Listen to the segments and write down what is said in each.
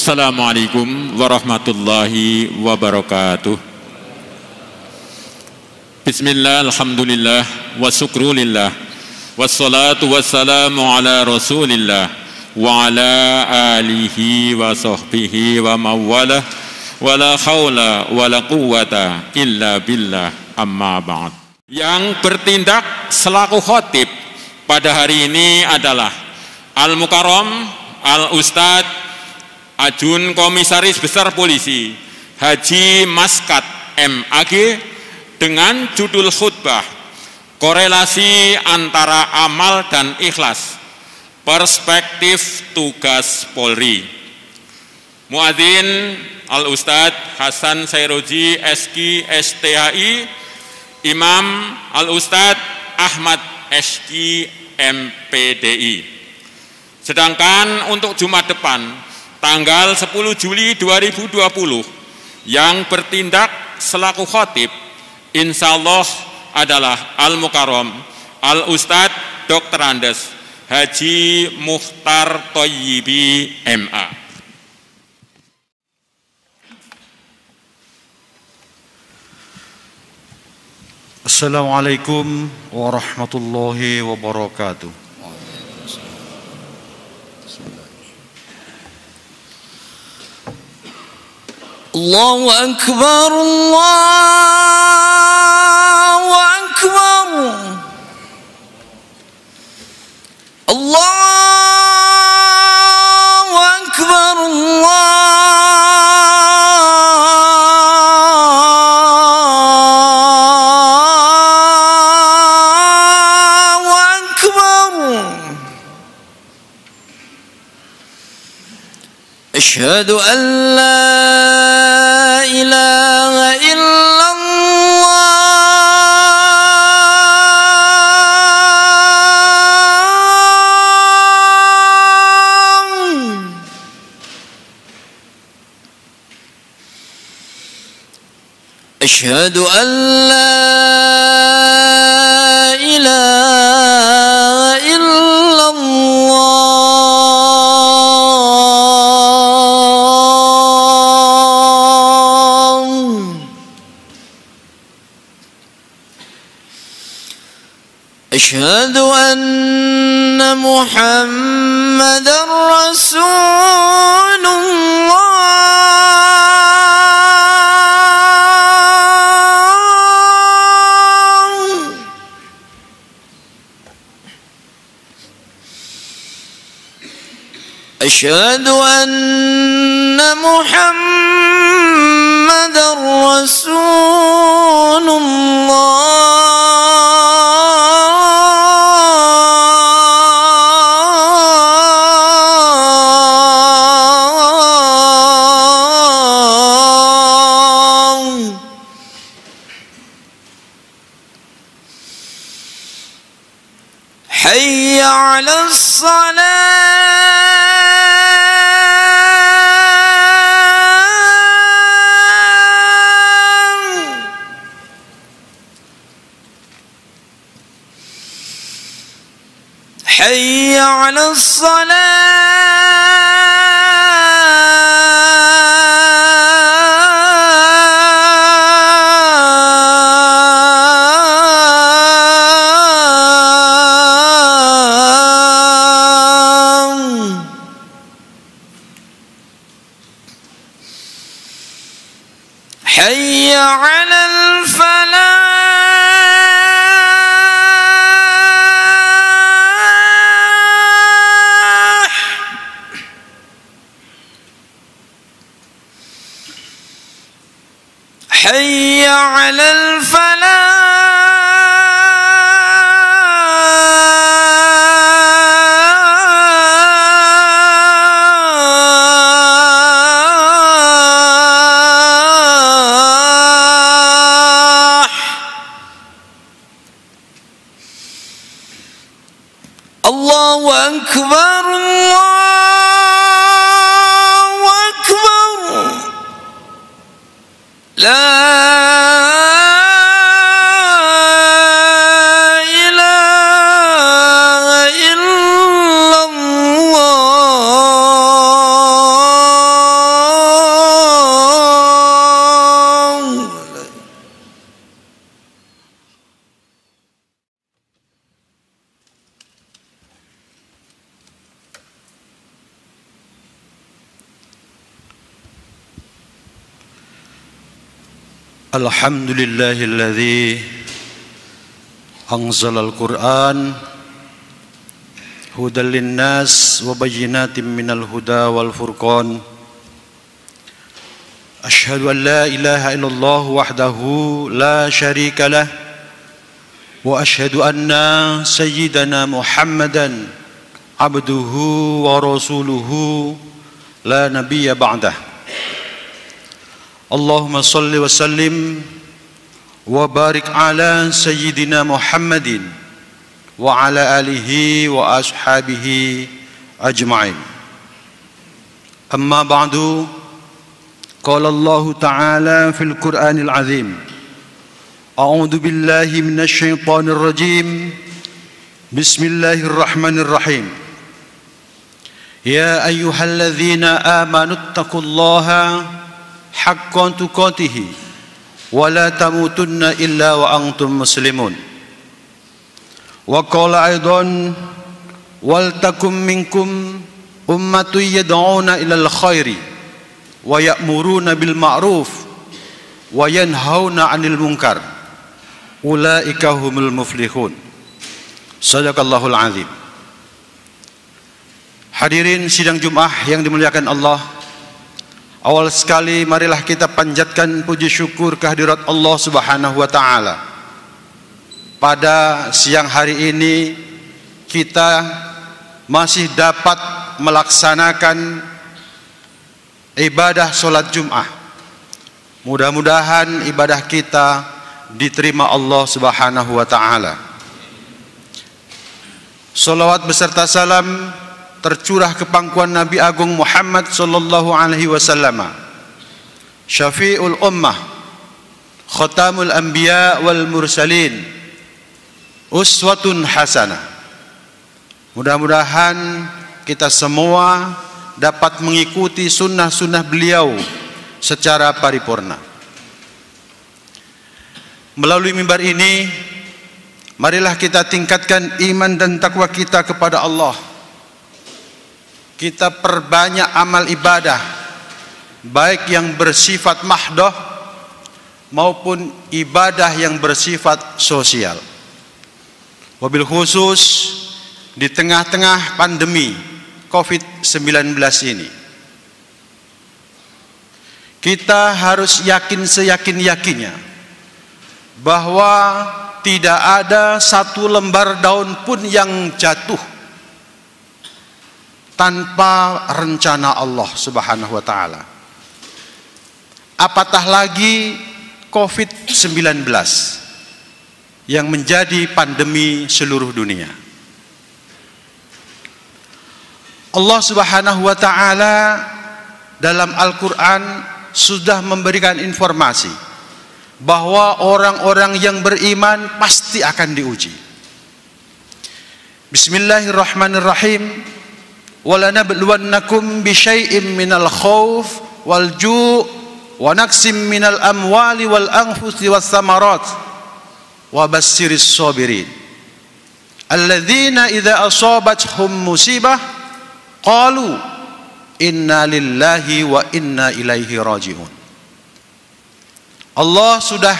Assalamualaikum warahmatullahi wabarakatuh. Bismillah, alhamdulillah, wa syukrulillah, wassalatu wassalamu ala rasulillah, wa ala alihi wa sahbihi wa mawalah, wa la hawla wa la quwwata illa billah, amma ba'd. Yang bertindak selaku khotib pada hari ini adalah Al-Mukarram Al-Ustadz Ajun Komisaris Besar Polisi Haji Maskat MAG dengan judul khutbah korelasi antara amal dan ikhlas, perspektif tugas Polri. Muadzin Al-Ustadz Hasan Sairoji SK STHI, Imam Al-Ustadz Ahmad SK MPDI. Sedangkan untuk Jumat depan tanggal 10 Juli 2020 yang bertindak selaku khotib insyaallah adalah Al-Mukarram Al-Ustadz Dr. Andes Haji Mukhtar Thayyibi MA. Assalamualaikum warahmatullahi wabarakatuh. Allahu Akbar, Allahu Akbar, Allahu Akbar, Allahu Akbar. Asyhadu an la ilaha illallah asyhadu an la ilaha illallah أشهد أن محمدًا رسول الله أشهد أن محمدًا رسول الله حي على الصلاة حي على حي على الفلاح حي على الله أكبر الله أكبر لا إله إلا الله Alhamdulillahilladzi anzalal Qur'an hudal linnas wa bayyinatin minal huda wal furqan. Asyhadu an la ilaha illallah wahdahu la syarika lah wa asyhadu anna sayyidana Muhammadan abduhu wa rasuluhu la nabiyya ba'dah. Allahumma salli wa sallim wa barik ala sayyidina Muhammadin wa ala alihi wa ashabihi ajma'in. Amma ba'du, qala Allah ta'ala fil Qur'anil azim, a'udzu billahi minasy syaithanir rajim, bismillahirrahmanirrahim. Ya ayyuhalladzina amanu taqullaha haqqa tuqatih wa la tamutunna illa wa antum muslimun. Wa qala aidan wal takum minkum ummatun yad'una ilal khairi wa ya'muruna bil ma'ruf wa yanhauna 'anil munkar ulaika humul muflihun. Shadaqallahul azim. Hadirin sidang Jumat yang dimuliakan Allah, awal sekali marilah kita panjatkan puji syukur kehadirat Allah Subhanahu wa taala. Pada siang hari ini kita masih dapat melaksanakan ibadah sholat Jum'ah. Mudah-mudahan ibadah kita diterima Allah Subhanahu wa taala. Salawat beserta salam tercurah ke pangkuan Nabi Agung Muhammad sallallahu alaihi wasallam, Syafi'ul ummah, Khatamul anbiya wal mursalin, uswatun hasanah. Mudah-mudahan kita semua dapat mengikuti sunnah-sunnah beliau secara paripurna. Melalui mimbar ini, marilah kita tingkatkan iman dan takwa kita kepada Allah. Kita perbanyak amal ibadah, baik yang bersifat mahdoh maupun ibadah yang bersifat sosial. Wabil khusus di tengah-tengah pandemi COVID-19 ini, kita harus yakin seyakin-yakinnya bahwa tidak ada satu lembar daun pun yang jatuh tanpa rencana Allah Subhanahu wa taala. Apatah lagi COVID-19 yang menjadi pandemi seluruh dunia. Allah Subhanahu wa taala dalam Al-Qur'an sudah memberikan informasi bahwa orang-orang yang beriman pasti akan diuji. Bismillahirrahmanirrahim. وَلَنَبْلُوَنَّكُمْ بِشَيْءٍ مِّنَ الْخَوْفِ وَالْجُوعِ وَنَقْصٍ مِّنَ الْأَمْوَالِ وَالْأَنفُسِ وَالثَّمَرَاتِ وَبَشِّرِ الصَّابِرِينَ الَّذِينَ إِذَا أَصَابَتْهُم مُّصِيبَةٌ قَالُوا إِنَّا لِلَّهِ وَإِنَّا إِلَيْهِ رَاجِعُونَ. Allah sudah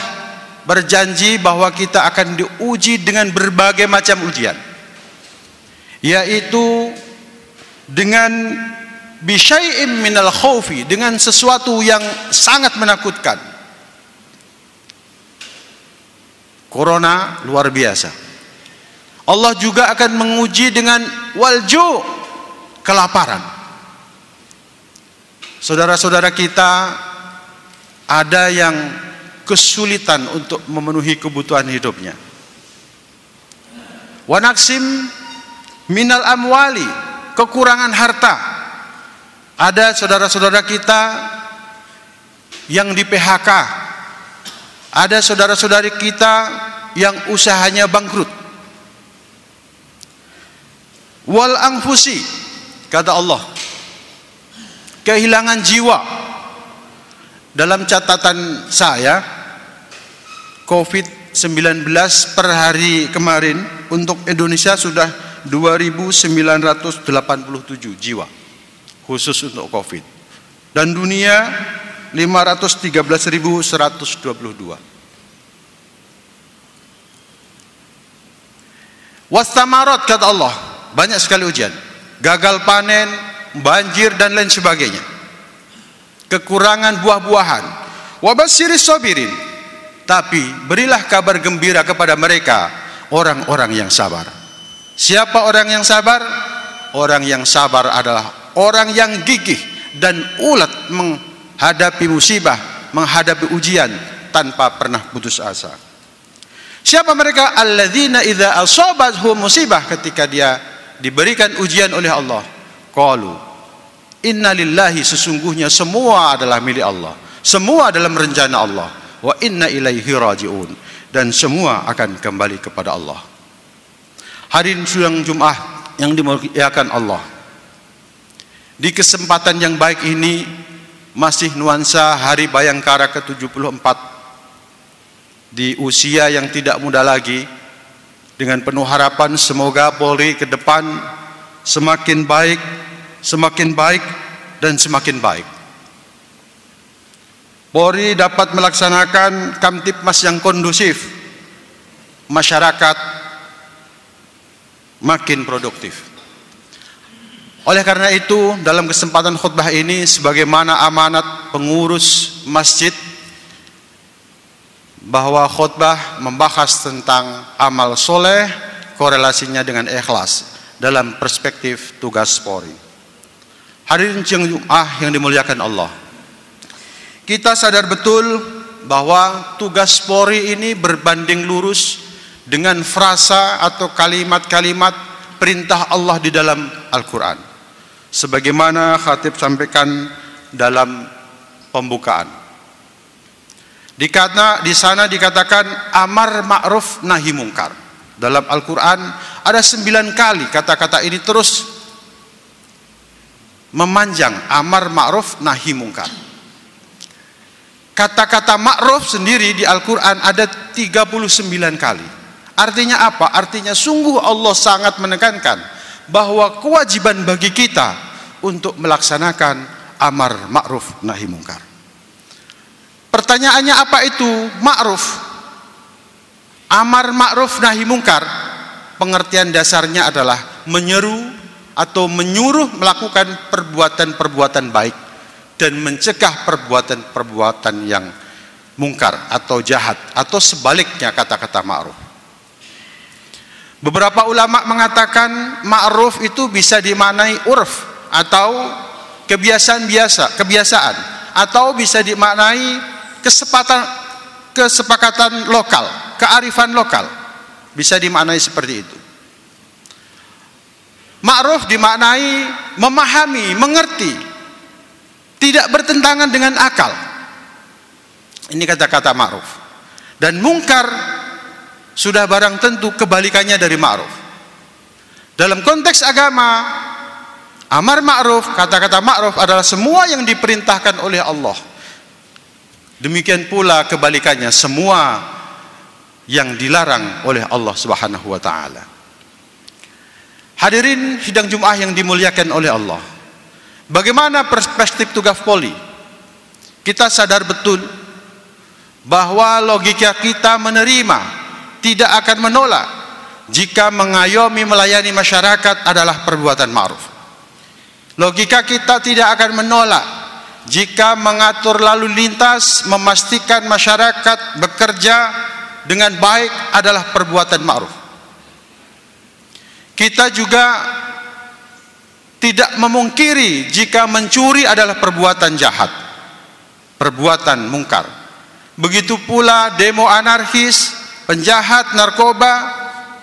berjanji bahwa kita akan diuji dengan berbagai macam ujian, yaitu dengan bisyai'im minal khaufi, dengan sesuatu yang sangat menakutkan. Corona luar biasa. Allah juga akan menguji dengan walju, kelaparan. Saudara-saudara kita ada yang kesulitan untuk memenuhi kebutuhan hidupnya. Wa naqsim minal amwali, kekurangan harta. Ada saudara-saudara kita yang di PHK. Ada saudara-saudari kita yang usahanya bangkrut. Wal anfusi, kata Allah, kehilangan jiwa. Dalam catatan saya, COVID-19 per hari kemarin untuk Indonesia sudah 2.987 jiwa khusus untuk COVID, dan dunia 513.122. Wastamarat, kata Allah, banyak sekali ujian, gagal panen, banjir dan lain sebagainya, kekurangan buah-buahan. Wabasyiris sabirin, tapi berilah kabar gembira kepada mereka orang-orang yang sabar. Siapa orang yang sabar? Orang yang sabar adalah orang yang gigih dan ulet menghadapi musibah, menghadapi ujian tanpa pernah putus asa. Siapa mereka? Alladzina idza asabathum musibah, ketika dia diberikan ujian oleh Allah, qalu inna lillahi, sesungguhnya semua adalah milik Allah, semua dalam rencana Allah, wa inna ilaihi rajiun, dan semua akan kembali kepada Allah. Hadirin sidang Jumat yang dimuliakan Allah, di kesempatan yang baik ini, masih nuansa Hari Bayangkara ke-74, di usia yang tidak muda lagi, dengan penuh harapan semoga Polri ke depan semakin baik dan semakin baik. Polri dapat melaksanakan Kamtipmas yang kondusif, masyarakat makin produktif. Oleh karena itu, dalam kesempatan khutbah ini, sebagaimana amanat pengurus masjid, bahwa khutbah membahas tentang amal soleh, korelasinya dengan ikhlas dalam perspektif tugas Polri. Hadirin Jumat yang dimuliakan Allah, kita sadar betul bahwa tugas Polri ini berbanding lurus dengan frasa atau kalimat-kalimat perintah Allah di dalam Al-Quran, sebagaimana khatib sampaikan dalam pembukaan. Di sana dikatakan amar ma'ruf nahi mungkar. Dalam Al-Quran ada 9 kali kata-kata ini terus memanjang, amar ma'ruf nahi mungkar. Kata-kata ma'ruf sendiri di Al-Quran ada 39 kali. Artinya apa? Artinya sungguh Allah sangat menekankan bahwa kewajiban bagi kita untuk melaksanakan amar ma'ruf nahi mungkar. Pertanyaannya, apa itu ma'ruf? Amar ma'ruf nahi mungkar, pengertian dasarnya adalah menyeru atau menyuruh melakukan perbuatan-perbuatan baik dan mencegah perbuatan-perbuatan yang mungkar atau jahat, atau sebaliknya kata-kata ma'ruf. Beberapa ulama mengatakan ma'ruf itu bisa dimaknai urf atau kebiasaan, atau bisa dimaknai kesepakatan lokal, kearifan lokal, bisa dimaknai seperti itu. Ma'ruf dimaknai memahami, mengerti, tidak bertentangan dengan akal. Ini kata-kata ma'ruf. Dan mungkar sudah barang tentu kebalikannya dari ma'ruf. Dalam konteks agama, amar ma'ruf, kata-kata ma'ruf adalah semua yang diperintahkan oleh Allah. Demikian pula kebalikannya, semua yang dilarang oleh Allah Subhanahu wa taala. Hadirin sidang Jumat yang dimuliakan oleh Allah, bagaimana perspektif tugas Polri? Kita sadar betul bahwa logika kita menerima, tidak akan menolak jika mengayomi melayani masyarakat adalah perbuatan ma'ruf. Logika kita tidak akan menolak jika mengatur lalu lintas, memastikan masyarakat bekerja dengan baik adalah perbuatan ma'ruf. Kita juga tidak memungkiri jika mencuri adalah perbuatan jahat, perbuatan mungkar. Begitu pula demo anarkis, penjahat, narkoba,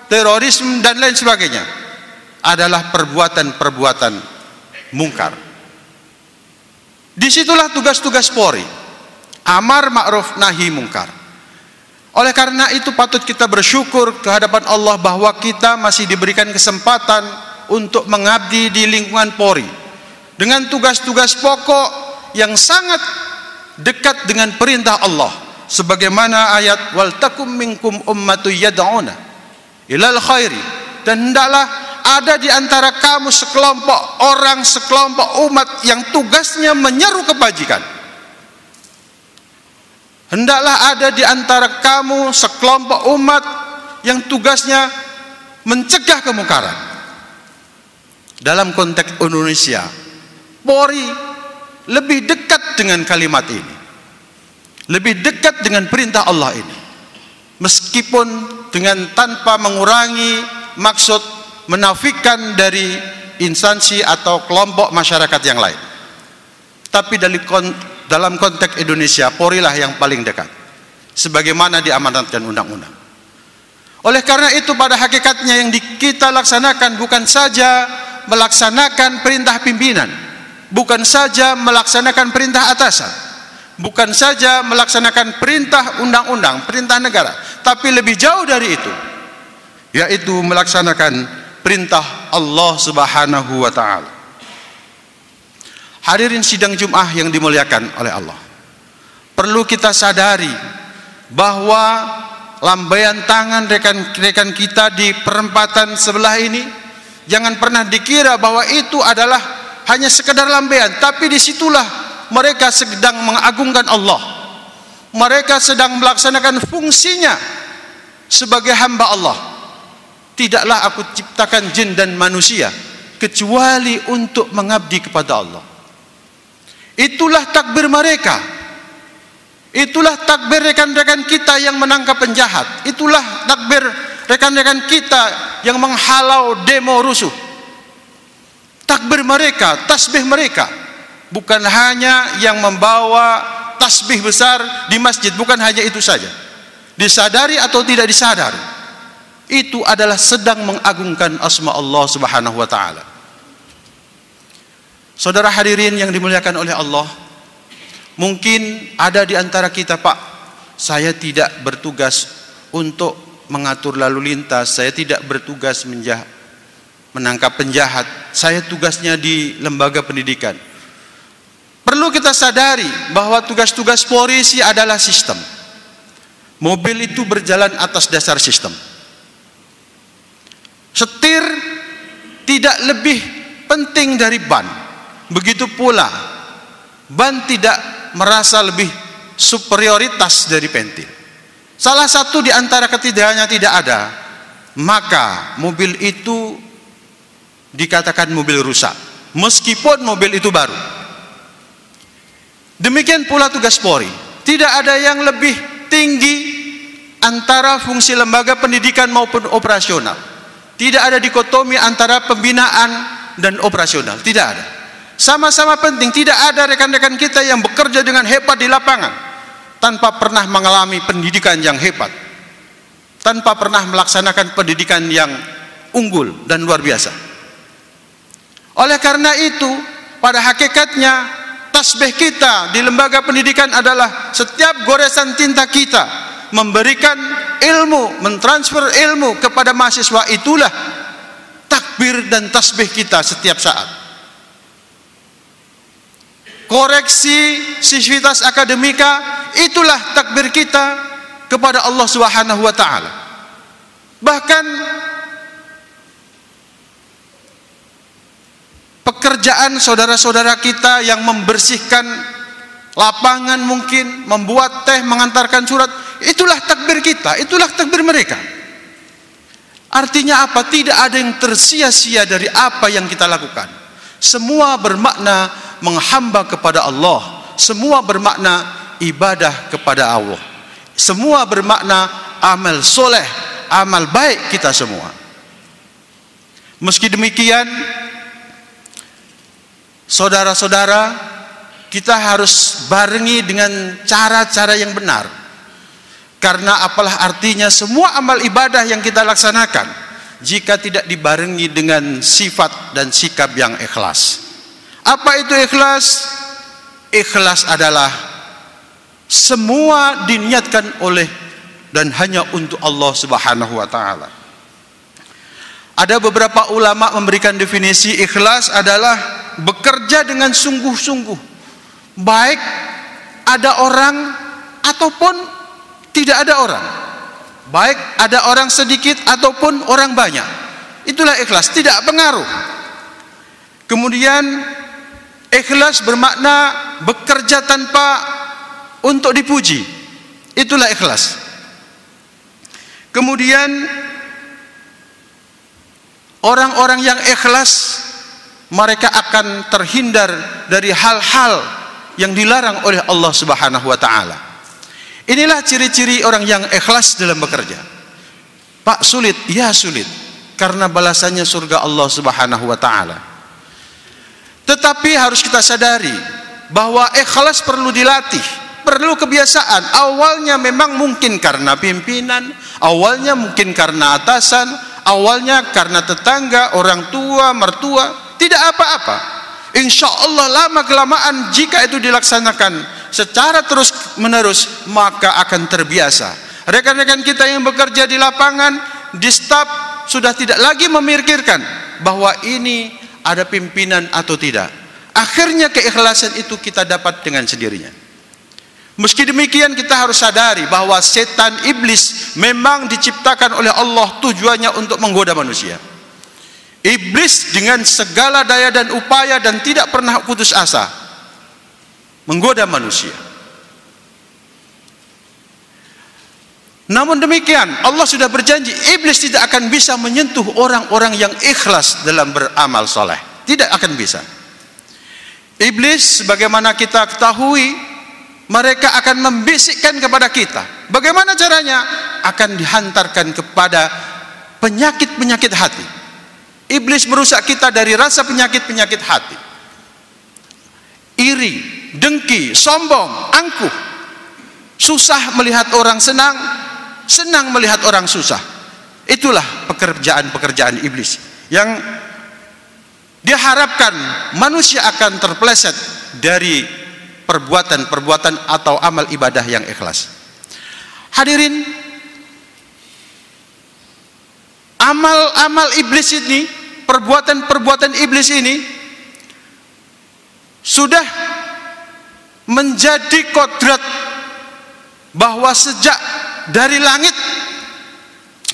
terorisme dan lain sebagainya adalah perbuatan-perbuatan mungkar. Disitulah tugas-tugas Polri, amar ma'ruf nahi mungkar. Oleh karena itu patut kita bersyukur kehadapan Allah bahwa kita masih diberikan kesempatan untuk mengabdi di lingkungan Polri dengan tugas-tugas pokok yang sangat dekat dengan perintah Allah, sebagaimana ayat wal takum minkum ummatun yad'una ilal khairi, dan hendaklah ada di antara kamu sekelompok orang, sekelompok umat yang tugasnya menyeru kebajikan. Hendaklah ada di antara kamu sekelompok umat yang tugasnya mencegah kemungkaran. Dalam konteks Indonesia, Polri lebih dekat dengan kalimat ini, lebih dekat dengan perintah Allah ini, meskipun dengan tanpa mengurangi maksud menafikan dari instansi atau kelompok masyarakat yang lain. Tapi dalam konteks Indonesia, Polri lah yang paling dekat, sebagaimana diamanatkan undang-undang. Oleh karena itu, pada hakikatnya yang kita laksanakan bukan saja melaksanakan perintah pimpinan, bukan saja melaksanakan perintah atasan, bukan saja melaksanakan perintah undang-undang, perintah negara, tapi lebih jauh dari itu, yaitu melaksanakan perintah Allah Subhanahu wa ta'ala. Hadirin sidang Jum'ah yang dimuliakan oleh Allah, perlu kita sadari bahwa lambaian tangan rekan-rekan kita di perempatan sebelah ini jangan pernah dikira bahwa itu adalah hanya sekedar lambaian, tapi disitulah mereka sedang mengagungkan Allah. Mereka sedang melaksanakan fungsinya sebagai hamba Allah. Tidaklah aku ciptakan jin dan manusia kecuali untuk mengabdi kepada Allah. Itulah takbir mereka. Itulah takbir rekan-rekan kita yang menangkap penjahat. Itulah takbir rekan-rekan kita yang menghalau demo rusuh. Takbir mereka, tasbih mereka, bukan hanya yang membawa tasbih besar di masjid, bukan hanya itu saja. Disadari atau tidak disadari, itu adalah sedang mengagungkan asma Allah Subhanahu wa ta'ala. Saudara hadirin yang dimuliakan oleh Allah, mungkin ada di antara kita, Pak, saya tidak bertugas untuk mengatur lalu lintas, saya tidak bertugas menangkap penjahat, saya tugasnya di lembaga pendidikan. Perlu kita sadari bahwa tugas-tugas polisi adalah sistem. Mobil itu berjalan atas dasar sistem. Setir tidak lebih penting dari ban. Begitu pula ban tidak merasa lebih superioritas dari pentil. Salah satu di antara ketiganya tidak ada, maka mobil itu dikatakan mobil rusak, meskipun mobil itu baru. Demikian pula tugas Polri. Tidak ada yang lebih tinggi antara fungsi lembaga pendidikan maupun operasional. Tidak ada dikotomi antara pembinaan dan operasional. Tidak ada. Sama-sama penting. Tidak ada rekan-rekan kita yang bekerja dengan hebat di lapangan tanpa pernah mengalami pendidikan yang hebat, tanpa pernah melaksanakan pendidikan yang unggul dan luar biasa. Oleh karena itu, pada hakikatnya tasbih kita di lembaga pendidikan adalah setiap goresan tinta kita memberikan ilmu, mentransfer ilmu kepada mahasiswa. Itulah takbir dan tasbih kita setiap saat. Koreksi sivitas akademika, itulah takbir kita kepada Allah Subhanahu wa ta'ala. Bahkan pekerjaan saudara-saudara kita yang membersihkan lapangan, mungkin membuat teh, mengantarkan surat, itulah takbir kita, itulah takbir mereka. Artinya apa? Tidak ada yang tersia-sia dari apa yang kita lakukan. Semua bermakna menghamba kepada Allah, semua bermakna ibadah kepada Allah, semua bermakna amal soleh, amal baik kita semua. Meski demikian, saudara-saudara, kita harus barengi dengan cara-cara yang benar. Karena apalah artinya semua amal ibadah yang kita laksanakan jika tidak dibarengi dengan sifat dan sikap yang ikhlas. Apa itu ikhlas? Ikhlas adalah semua diniatkan oleh dan hanya untuk Allah Subhanahu wa ta'ala. Ada beberapa ulama memberikan definisi ikhlas adalah bekerja dengan sungguh-sungguh, baik ada orang ataupun tidak ada orang, baik ada orang sedikit ataupun orang banyak. Itulah ikhlas, tidak pengaruh. Kemudian ikhlas bermakna bekerja tanpa untuk dipuji, Itulah ikhlas. Kemudian orang-orang yang ikhlas, mereka akan terhindar dari hal-hal yang dilarang oleh Allah Subhanahu wa taala. Inilah ciri-ciri orang yang ikhlas dalam bekerja. Pak, sulit, ya sulit, karena balasannya surga Allah Subhanahu wa taala. Tetapi harus kita sadari bahwa ikhlas perlu dilatih, perlu kebiasaan. Awalnya memang mungkin karena pimpinan, awalnya mungkin karena atasan, awalnya karena tetangga, orang tua, mertua. Tidak apa-apa. Insya Allah lama kelamaan jika itu dilaksanakan secara terus menerus, maka akan terbiasa. Rekan-rekan kita yang bekerja di lapangan, di staf, sudah tidak lagi memikirkan bahwa ini ada pimpinan atau tidak. Akhirnya keikhlasan itu kita dapat dengan sendirinya. Meski demikian, kita harus sadari bahwa setan iblis memang diciptakan oleh Allah tujuannya untuk menggoda manusia. Iblis dengan segala daya dan upaya dan tidak pernah putus asa menggoda manusia. Namun demikian, Allah sudah berjanji iblis tidak akan bisa menyentuh orang-orang yang ikhlas dalam beramal soleh. Tidak akan bisa. Iblis, bagaimana kita ketahui, mereka akan membisikkan kepada kita. Bagaimana caranya? Akan dihantarkan kepada penyakit-penyakit hati. Iblis merusak kita dari rasa penyakit-penyakit hati. Iri, dengki, sombong, angkuh. Susah melihat orang senang, senang melihat orang susah. Itulah pekerjaan-pekerjaan iblis yang dia harapkan manusia akan terpeleset dari perbuatan-perbuatan atau amal ibadah yang ikhlas. Hadirin, amal-amal iblis ini, perbuatan-perbuatan iblis ini sudah menjadi kodrat bahwa sejak dari langit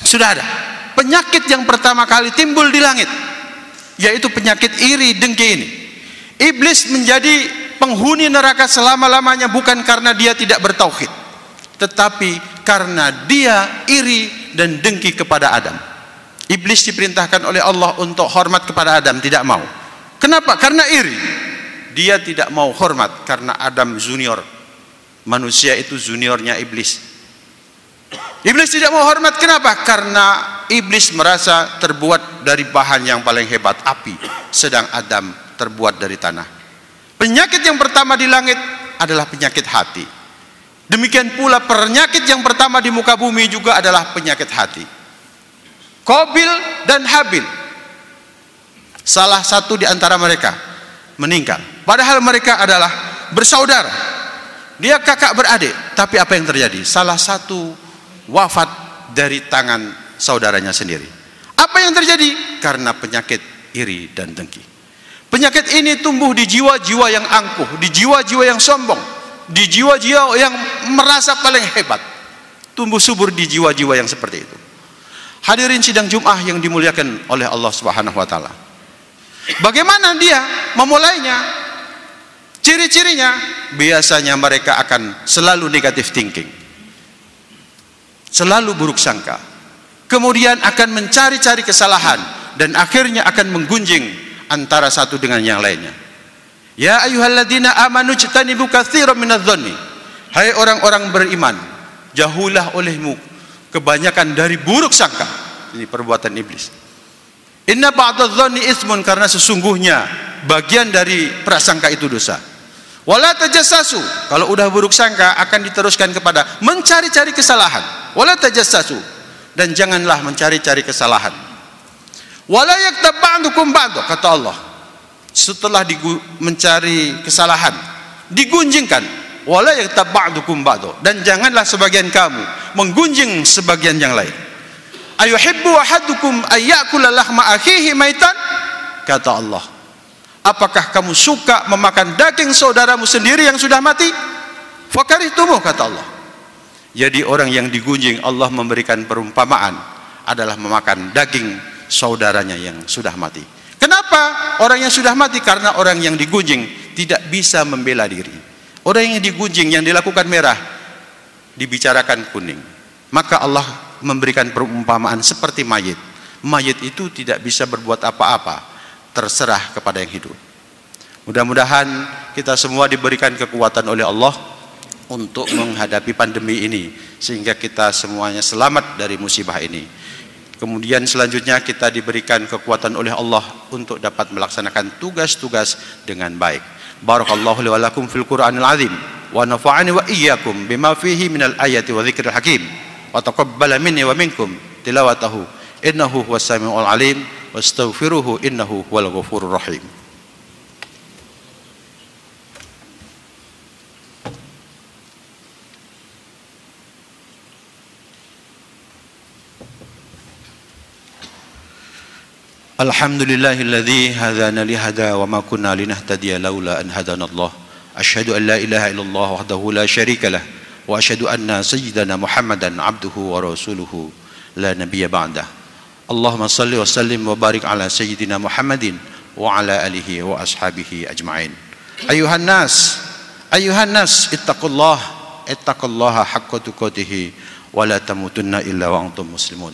sudah ada penyakit yang pertama kali timbul di langit, yaitu penyakit iri dengki ini. Iblis menjadi penghuni neraka selama-lamanya bukan karena dia tidak bertauhid, tetapi karena dia iri dan dengki kepada Adam. Iblis diperintahkan oleh Allah untuk hormat kepada Adam, tidak mau. Kenapa? Karena iri. Dia tidak mau hormat karena Adam junior. Manusia itu juniornya iblis. Iblis tidak mau hormat, kenapa? Karena iblis merasa terbuat dari bahan yang paling hebat, api, sedang Adam terbuat dari tanah. Penyakit yang pertama di langit adalah penyakit hati. Demikian pula penyakit yang pertama di muka bumi juga adalah penyakit hati. Qabil dan Habil, salah satu di antara mereka meninggal, padahal mereka adalah bersaudara. Dia kakak beradik, tapi apa yang terjadi? Salah satu wafat dari tangan saudaranya sendiri. Apa yang terjadi? Karena penyakit iri dan dengki. Penyakit ini tumbuh di jiwa-jiwa yang angkuh, di jiwa-jiwa yang sombong, di jiwa-jiwa yang merasa paling hebat. Tumbuh subur di jiwa-jiwa yang seperti itu. Hadirin sidang Jum'ah yang dimuliakan oleh Allah Subhanahu wa taala. Bagaimana dia memulainya? Ciri-cirinya, biasanya mereka akan selalu negative thinking, selalu buruk sangka, kemudian akan mencari-cari kesalahan, dan akhirnya akan menggunjing antara satu dengan yang lainnya. Ya ayyuhalladzina amanu jtanibu katsiran minadh-dhanni. Hai orang-orang beriman, jauhilah olehmu kebanyakan dari buruk sangka. Ini perbuatan iblis. Inna ba'dadh-dhanni ismun, karena sesungguhnya bagian dari prasangka itu dosa. Wala tajassasu, kalau udah buruk sangka akan diteruskan kepada mencari-cari kesalahan. Wala tajassasu, dan janganlah mencari-cari kesalahan. Wala yaktab ba'dukum ba'd, kata Allah. Setelah mencari kesalahan, digunjingkan. Wala yaktab ba'dukum ba'd, dan janganlah sebagian kamu menggunjing sebagian yang lain. Ayuhibbu ahadukum ayyakula lahma akhihi maitan, kata Allah. Apakah kamu suka memakan daging saudaramu sendiri yang sudah mati? Fakarihtumuh, kata Allah. Jadi orang yang digunjing, Allah memberikan perumpamaan adalah memakan daging saudaranya yang sudah mati. Kenapa orang yang sudah mati? Karena orang yang digunjing tidak bisa membela diri. Orang yang digunjing, yang dilakukan merah, dibicarakan kuning. Maka Allah memberikan perumpamaan seperti mayit. Mayit itu tidak bisa berbuat apa-apa, terserah kepada yang hidup. Mudah-mudahan kita semua diberikan kekuatan oleh Allah untuk menghadapi pandemi ini, sehingga kita semuanya selamat dari musibah ini. Kemudian selanjutnya kita diberikan kekuatan oleh Allah untuk dapat melaksanakan tugas-tugas dengan baik. Barakallahu li wa lakum fil Qur'anil azim wa nafa'ani wa iyyakum bima fihi minal ayati wa dzikril hakim wa taqabbala minni wa minkum tilawatahu innahu huwas samiul alim wastaghfiruhu innahu huwal ghafurur rahim. Alhamdulillahilladzi hadana li hada wa ma kunna linahtadiya laula an hadana Allah. Asyhadu an la ilaha illallah wahdahu la syarika lah wa asyhadu anna sayyidana Muhammadan abduhu wa rasuluhu la nabiyya ba'dah. Allahumma shalli wa sallim wa barik ala sayyidina Muhammadin wa ala alihi wa ashabihi ajma'in. Ayuhan nas ittaqullaha haqqa tuqatih wa la tamutunna illa wa antum muslimun.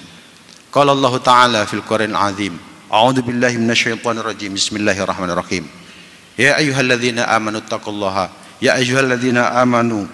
Qala Allah ta'ala fil Qur'anil azim. A'udzu billahi minasyaitonir rajim. Bismillahirrahmanirrahim. Ya ayyuhalladzina amanu taqullaha ya ayyuhalladzina amanu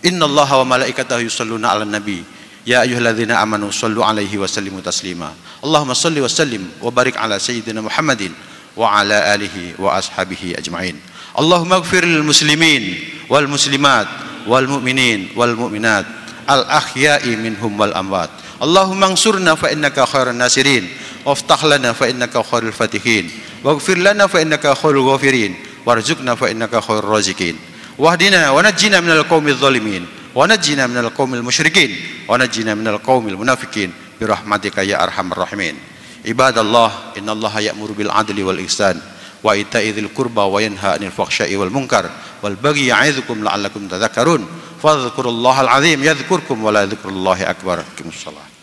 innallaha wa malaikatahu yusholluna 'alan nabi ya ayyuhalladzina amanu shallu 'alaihi wa sallimu taslima. Allahumma shalli wa sallim wa barik 'ala sayyidina Muhammadin wa 'ala alihi wa ashabihi ajma'in. Allahumma ighfir lil muslimin wal muslimat wal mu'minin wal mu'minat al ahya'i minhum wal amwat. Allahumma ansurna fa innaka khairan nasirin waftah lana fa innaka khairul fatihin waghfir lana fa innaka khairul ghafirin warzuqna fa innaka khairur raziqin wahdina wa najjina minal qaumidz zalimin wa najjina minal qaumil musyrikin wa najjina minal qaumil munafiqin bi rahmatika ya arhamar rahimin. Ibadallah, innallaha ya'muru bil adli wal ihsan wa ita'i dzil qurba wa yanha 'anil fahsya'i wal munkar wal baghi ya'idzukum la'allakum tadhakkarun. Fadhkurullahal azim yadhkurkum wa la dzikrullahi akbar. Qimus shalah.